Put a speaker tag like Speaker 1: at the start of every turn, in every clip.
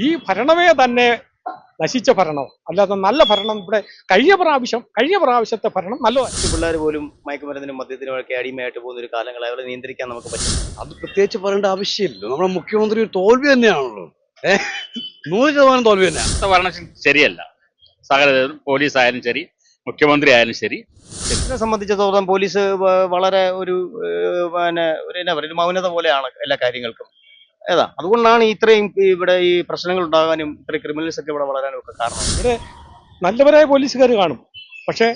Speaker 1: ഈ ഭരണമേ തന്നെ നശിച്ച ഭരണം, അല്ലാതെ നല്ല ഭരണം ഇവിടെ കഴിഞ്ഞ പ്രാവശ്യത്തെ ഭരണം നല്ലതാണ്.
Speaker 2: പിള്ളേർ പോലും മയക്കുമരുന്നിനും മദ്യത്തിനും ഒക്കെ അടിമയായിട്ട് പോകുന്ന ഒരു കാലങ്ങളെ അവരെ നിയന്ത്രിക്കാൻ നമുക്ക് പറ്റും.
Speaker 3: അത് പ്രത്യേകിച്ച് പറയേണ്ട ആവശ്യമില്ലല്ലോ. നമ്മുടെ മുഖ്യമന്ത്രി ഒരു തോൽവി തന്നെയാണല്ലോ. 100% തോൽവി തന്നെയാണ്.
Speaker 4: ഭരണം ശരിയല്ല. സകല പോലീസ് ആയാലും ശരി, മുഖ്യമന്ത്രി ആയാലും ശരി.
Speaker 2: ഇതിനെ സംബന്ധിച്ചിടത്തോളം പോലീസ് വളരെ ഒരു എന്നാ പറയുക, ഒരു മൗനത പോലെയാണ് എല്ലാ കാര്യങ്ങൾക്കും. അതുകൊണ്ടാണ് ഇത്രയും ഇവിടെ ഈ പ്രശ്നങ്ങൾ ഉണ്ടാകാനും ഇത്രയും ക്രിമിനൽസ് ഒക്കെ ഇവിടെ വളരാനും ഒക്കെ കാരണം.
Speaker 1: ഇവിടെ നല്ലവരായ പോലീസുകാർ കാണും, പക്ഷെ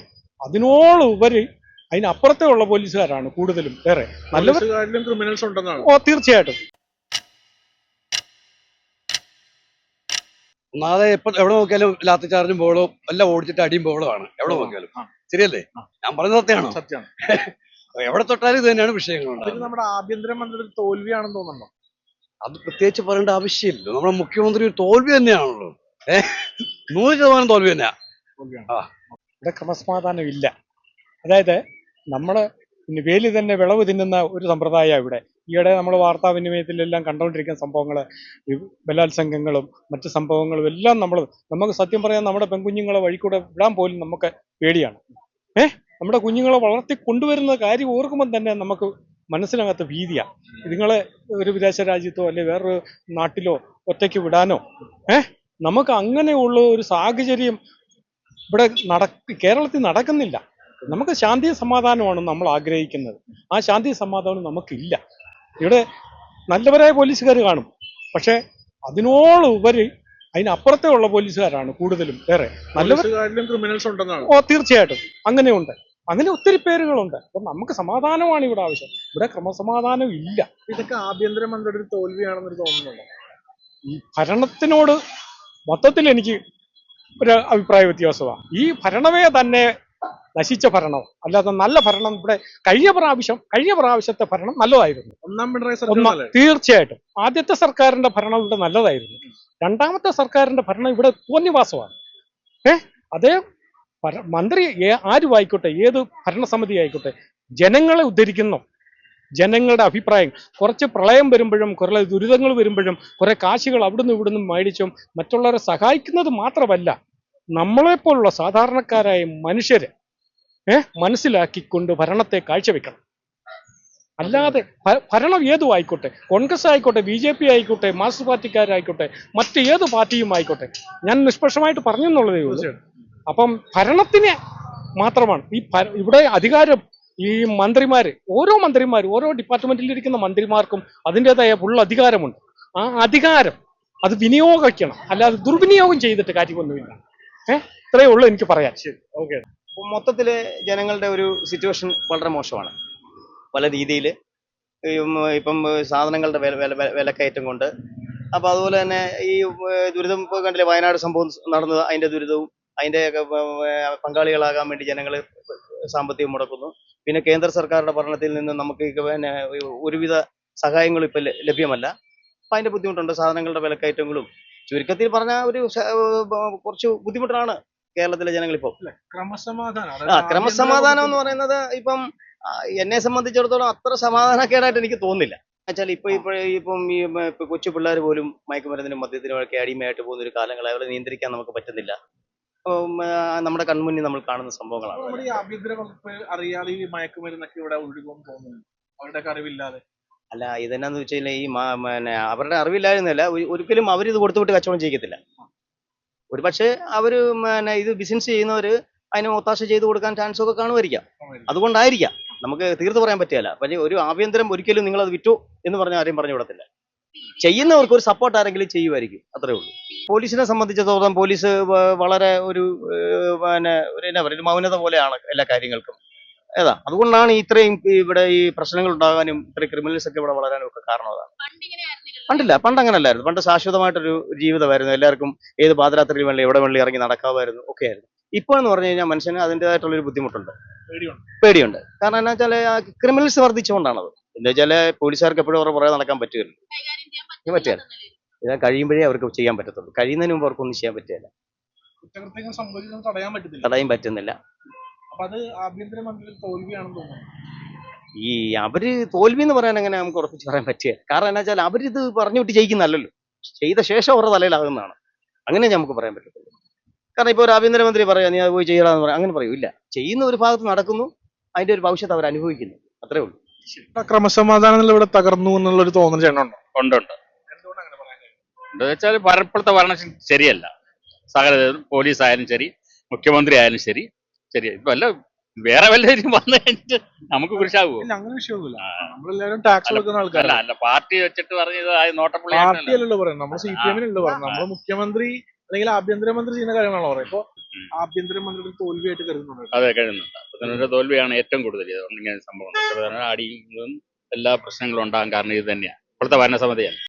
Speaker 1: അതിനോടുപരി അതിനപ്പുറത്തേ ഉള്ള പോലീസുകാരാണ് കൂടുതലും. വേറെ
Speaker 5: നല്ലവരിലും ക്രിമിനൽസ് ഉണ്ടെന്നാണ്.
Speaker 1: തീർച്ചയായിട്ടും.
Speaker 3: ഒന്നാതെ എവിടെ നോക്കിയാലും ലാത്തി ചാർജും ബോളോ എല്ലാം ഓടിച്ചിട്ട് അടിയും ബോളമാണ് എവിടെ നോക്കിയാലും. ശരിയല്ലേ? ഞാൻ പറയുന്നത് സത്യമാണോ?
Speaker 5: സത്യമാണ്.
Speaker 3: എവിടെ തൊട്ടാലും ഇത് തന്നെയാണ് വിഷയങ്ങൾ.
Speaker 5: നമ്മുടെ ആഭ്യന്തരമന്ത്രി തോൽവിയാണെന്ന് തോന്നുന്നുണ്ടോ?
Speaker 3: അത് പ്രത്യേകിച്ച് പറയേണ്ട ആവശ്യമില്ലല്ലോ. നമ്മുടെ മുഖ്യമന്ത്രി ഒരു തോൽവി തന്നെയാണല്ലോ. 100% തോൽവി തന്നെയാ.
Speaker 1: ഇവിടെ ക്രമസമാധാനം ഇല്ല. അതായത് നമ്മള് വേലി തന്നെ വിളവ് തിന്നുന്ന ഒരു സമ്പ്രദായമാണ് ഇവിടെ. ഈയിടെ നമ്മൾ വാർത്താവിനിമയത്തിലെല്ലാം കണ്ടുകൊണ്ടിരിക്കുന്ന സംഭവങ്ങള്, ബലാത്സംഗങ്ങളും മറ്റു സംഭവങ്ങളും എല്ലാം നമുക്ക് സത്യം പറയാൻ നമ്മുടെ പെൺകുഞ്ഞുങ്ങളെ വഴിക്കൂടെ വിടാൻ പോലും നമുക്ക് പേടിയാണ്. നമ്മുടെ കുഞ്ഞുങ്ങളെ വളർത്തി കൊണ്ടുവരുന്ന കാര്യം ഓർക്കുമ്പോൾ തന്നെ നമുക്ക് മനസ്സിനകത്ത് ഭീതിയാണ്. ഇതുങ്ങളെ ഒരു വിദേശ രാജ്യത്തോ അല്ലെ വേറൊരു നാട്ടിലോ ഒറ്റയ്ക്ക് വിടാനോ നമുക്ക് അങ്ങനെയുള്ള ഒരു സാഹചര്യം ഇവിടെ കേരളത്തിൽ നടക്കുന്നില്ല. നമുക്ക് ശാന്തി സമാധാനമാണ് നമ്മൾ ആഗ്രഹിക്കുന്നത്. ആ ശാന്തി സമാധാനം നമുക്കില്ല. ഇവിടെ നല്ലവരായ പോലീസുകാർ കാണും, പക്ഷെ അതിനോടുപരി അതിനപ്പുറത്തേ ഉള്ള പോലീസുകാരാണ് കൂടുതലും. വേറെ
Speaker 5: നല്ലവരിലും ക്രിമിനൽസ് ഉണ്ടെന്നാണ്.
Speaker 1: തീർച്ചയായിട്ടും അങ്ങനെയുണ്ട്. അങ്ങനെ ഒത്തിരി പേരുകളുണ്ട്. അപ്പൊ നമുക്ക് സമാധാനമാണ് ഇവിടെ ആവശ്യം. ഇവിടെ ക്രമസമാധാനം ഇല്ല.
Speaker 5: ഇതൊക്കെ ആഭ്യന്തരമന്ത്രിയുടെ തോൽവിയാണെന്ന് തോന്നുന്നുണ്ടോ?
Speaker 1: ഈ ഭരണത്തിനോട് മൊത്തത്തിൽ എനിക്ക് ഒരു അഭിപ്രായ വ്യത്യാസമാണ്. ഈ ഭരണമേ തന്നെ നശിച്ച ഭരണം, അല്ലാതെ നല്ല ഭരണം ഇവിടെ കഴിഞ്ഞ പ്രാവശ്യത്തെ ഭരണം നല്ലതായിരുന്നു. തീർച്ചയായിട്ടും ആദ്യത്തെ സർക്കാരിന്റെ ഭരണം ഇവിടെ നല്ലതായിരുന്നു. രണ്ടാമത്തെ സർക്കാരിന്റെ ഭരണം ഇവിടെ തോന്നിവാസമാണ്. അതേ മന്ത്രി ആരുമായിക്കോട്ടെ, ഏത് ഭരണസമിതി ആയിക്കോട്ടെ, ജനങ്ങളെ ഉദ്ധരിക്കുന്നു. ജനങ്ങളുടെ അഭിപ്രായം, കുറച്ച് പ്രളയം വരുമ്പോഴും കുറെ ദുരിതങ്ങൾ വരുമ്പോഴും കുറെ കാശുകൾ അവിടുന്ന് ഇവിടുന്ന് മേടിച്ചും മറ്റുള്ളവരെ സഹായിക്കുന്നത് മാത്രമല്ല, നമ്മളെപ്പോലുള്ള സാധാരണക്കാരായ മനുഷ്യരെ മനസ്സിലാക്കിക്കൊണ്ട് ഭരണത്തെ കാഴ്ചവെക്കണം. അല്ലാതെ ഭരണം ഏതും ആയിക്കോട്ടെ, കോൺഗ്രസ് ആയിക്കോട്ടെ, BJP ആയിക്കോട്ടെ, മാർക്സിസ്റ്റ് പാർട്ടിക്കാരായിക്കോട്ടെ, മറ്റ് ഏത് പാർട്ടിയും ആയിക്കോട്ടെ, ഞാൻ നിഷ്പക്ഷമായിട്ട് പറഞ്ഞെന്നുള്ളതേ ഉള്ളൂ. അപ്പം ഭരണത്തിന് മാത്രമാണ് ഇവിടെ അധികാരം. ഈ ഓരോ ഡിപ്പാർട്ട്മെന്റിലിരിക്കുന്ന മന്ത്രിമാർക്കും അതിൻ്റെതായ ഫുൾ അധികാരമുണ്ട്. ആ അധികാരം അത് വിനിയോഗിക്കണം, അല്ലാതെ ദുർവിനിയോഗം ചെയ്തിട്ട് കാര്യമൊന്നുമില്ല. ഇത്രയേ ഉള്ളൂ എനിക്ക് പറയാൻ. ശരി, ഓക്കെ.
Speaker 2: മൊത്തത്തില് ജനങ്ങളുടെ ഒരു സിറ്റുവേഷൻ വളരെ മോശമാണ് പല രീതിയിൽ. ഇപ്പം സാധനങ്ങളുടെ വിലക്കയറ്റം കൊണ്ട്. അപ്പൊ അതുപോലെ തന്നെ ഈ ദുരിതം ഇപ്പോൾ കണ്ടില്ലേ, വയനാട് സംഭവം നടന്നത്, അതിന്റെ ദുരിതവും അതിന്റെ പങ്കാളികളാകാൻ വേണ്ടി ജനങ്ങൾ സാമ്പത്തികം മുടക്കുന്നു. പിന്നെ കേന്ദ്ര സർക്കാരിന്റെ ഭരണത്തിൽ നിന്ന് നമുക്ക് ഒരുവിധ സഹായങ്ങളും ഇപ്പൊ ലഭ്യമല്ല. അപ്പൊ അതിന്റെ ബുദ്ധിമുട്ടുണ്ട്. സാധനങ്ങളുടെ വിലക്കയറ്റങ്ങളും ചുരുക്കത്തിൽ പറഞ്ഞാൽ കുറച്ച് ബുദ്ധിമുട്ടാണ് കേരളത്തിലെ ജനങ്ങളിപ്പോ. ക്രമസമാധാനം എന്ന് പറയുന്നത് ഇപ്പം എന്നെ സംബന്ധിച്ചിടത്തോളം അത്ര സമാധാനക്കേടായിട്ട് എനിക്ക് തോന്നുന്നില്ല. വെച്ചാൽ ഇപ്പം കൊച്ചു പിള്ളേർ പോലും മയക്കുമരുന്നിനും മദ്യത്തിനും ഒക്കെ അടിമയായിട്ട് പോകുന്ന ഒരു കാലങ്ങളെ അവരെ നിയന്ത്രിക്കാൻ നമുക്ക് പറ്റുന്നില്ല. നമ്മുടെ കൺമുന്നിൽ നമ്മൾ കാണുന്ന സംഭവങ്ങളാണ്.
Speaker 5: നമ്മുടെ ഈ ആഭ്യന്തര വകുപ്പ് അറിയാതെ ഈ മയക്കുമരുന്നൊക്കെ ഇവിടെ ഒഴുകുമെന്ന് തോന്നുന്നു, അവരുടെ അറിവില്ലാതെ.
Speaker 2: അല്ല, ഇതെന്നാന്ന് വെച്ചാൽ ഈ അവരുടെ അറിവില്ലായിരുന്നല്ല, ഒരിക്കലും അവരിത് കൊടുത്തുവിട്ട് കച്ചവടം ചെയ്യത്തില്ല. ഒരു പക്ഷേ അവര് ഇത് ബിസിനസ് ചെയ്യുന്നവര് അതിന് ഒത്താശ ചെയ്ത് കൊടുക്കാൻ ചാൻസ് ഒക്കെ കാണുമായിരിക്കാം. അതുകൊണ്ടായിരിക്കാം, നമുക്ക് തീർത്ത് പറയാൻ പറ്റില്ല. പക്ഷേ ഒരു ആഭ്യന്തരം ഒരിക്കലും നിങ്ങൾ അത് വിറ്റു എന്ന് പറഞ്ഞ ആരെയും പറഞ്ഞു വിടത്തില്ല. ചെയ്യുന്നവർക്ക് ഒരു സപ്പോർട്ട് ആരെങ്കിലും ചെയ്യുമായിരിക്കും, അത്രേ ഉള്ളൂ. പോലീസിനെ സംബന്ധിച്ചിടത്തോളം പോലീസ് വളരെ ഒരു എന്നാ പറയുക, ഒരു മൗനത പോലെയാണ് എല്ലാ കാര്യങ്ങൾക്കും. അതുകൊണ്ടാണ് ഇത്രയും ഇവിടെ ഈ പ്രശ്നങ്ങൾ ഉണ്ടാകാനും ഇത്രയും ക്രിമിനൽസ് ഒക്കെ ഇവിടെ വളരാനും ഒക്കെ കാരണം അതാണ്. പണ്ട് അങ്ങനെ അല്ലായിരുന്നു. പണ്ട് ശാശ്വതമായിട്ടൊരു ജീവിതമായിരുന്നു. എല്ലാവർക്കും ഏത് പാതിരാത്രിയിൽ വേണ്ടി എവിടെ വേണ്ടി ഇറങ്ങി നടക്കാമായിരുന്നു, ഒക്കെ ആയിരുന്നു. ഇപ്പോൾ എന്ന് പറഞ്ഞു കഴിഞ്ഞാൽ മനുഷ്യന് അതിൻ്റെതായിട്ടുള്ളൊരു ബുദ്ധിമുട്ടുണ്ട്, പേടിയുണ്ട്. കാരണം എന്താ വെച്ചാൽ ക്രിമിനൽസ് വർദ്ധിച്ചുകൊണ്ടാണത്. എന്താ വെച്ചാൽ പോലീസുകാർക്ക് എപ്പോഴും അവരുടെ പുറകെ നടക്കാൻ പറ്റുമല്ലോ. ഇത് കഴിയുമ്പോഴേ അവർക്ക് ചെയ്യാൻ പറ്റത്തുള്ളൂ. കഴിയുന്നതിന് മുമ്പ് അവർക്കൊന്നും ചെയ്യാൻ പറ്റില്ല, തടയാൻ പറ്റുന്നില്ല. ഈ അവര് തോൽവി എന്ന് പറയാൻ എങ്ങനെ നമുക്ക് ഉറപ്പിച്ച് പറയാൻ പറ്റില്ല. കാരണം എന്താ വെച്ചാൽ അവരിത് പറഞ്ഞു വിട്ട് ജയിക്കുന്നല്ലോ. ചെയ്ത ശേഷം അവരുടെ തലയിലാകുന്നതാണ്. അങ്ങനെ നമുക്ക് പറയാൻ പറ്റത്തുള്ളൂ. കാരണം ഇപ്പോൾ ഒരു ആഭ്യന്തരമന്ത്രി പറയാ നീ അത് പോയി ചെയ്യണമെന്ന് പറയാം, അങ്ങനെ പറയൂല. ചെയ്യുന്ന ഒരു ഭാഗത്ത് നടക്കുന്നു, അതിന്റെ ഒരു ഭവിഷ്യത്ത് അവർ അനുഭവിക്കുന്നു, അത്രേ ഉള്ളൂ.
Speaker 5: ക്രമസമാധാനങ്ങൾ ഇവിടെ തകർന്നു എന്നുള്ള ഒരു തോന്നൽ ചേട്ടനുണ്ടോ?
Speaker 4: ഉണ്ട് ഉണ്ട്.
Speaker 5: എന്തുകൊണ്ട് അങ്ങനെ പറയാൻ കഴിയും?
Speaker 4: എന്താ വെച്ചാൽ ഇപ്പോഴത്തെ ഭരണം ശരിയല്ല. സകല പോലീസ് ആയാലും ശരി, മുഖ്യമന്ത്രി ആയാലും ശരി ഇപ്പൊ അല്ല വേറെ വല്ലവരും വന്നു കഴിഞ്ഞിട്ട് നമുക്ക് കുറിച്ചാകുമോ?
Speaker 5: ഇല്ല, അങ്ങനെ വിഷയമൊന്നുമില്ല. നമ്മളെല്ലാവരും ടാക്സ് കൊടുക്കുന്ന
Speaker 4: അല്ല
Speaker 5: ആൾക്കാരല്ല.
Speaker 4: അല്ല പാർട്ടി വെച്ചിട്ട് പറഞ്ഞത് നോട്ടപ്പുള്ളി
Speaker 5: പാർട്ടി അല്ലല്ലോ പറയുന്നത്, നമ്മൾ CPM അല്ലല്ലോ പറയുന്നത്. നമ്മൾ മുഖ്യമന്ത്രി അല്ലെങ്കിൽ ആഭ്യന്തരമന്ത്രി ചെയ്യുന്ന കാര്യങ്ങളാണോ പറയുന്നത്. ഇപ്പൊ ആഭ്യന്തരമന്ത്രിയുടെ തോൽവിയായിട്ട് കരുതുന്നുണ്ട്.
Speaker 4: അതെ കഴിയുന്നുണ്ട്. അതിനൊരു തോൽവിയാണ് ഏറ്റവും കൂടുതൽ ഇങ്ങനെ സംഭവം. അടിയും എല്ലാ പ്രശ്നങ്ങളും ഉണ്ടാകാൻ കാരണം ഇത് തന്നെയാണ് ഇപ്പോഴത്തെ ഭരണസമിതിയാണ്.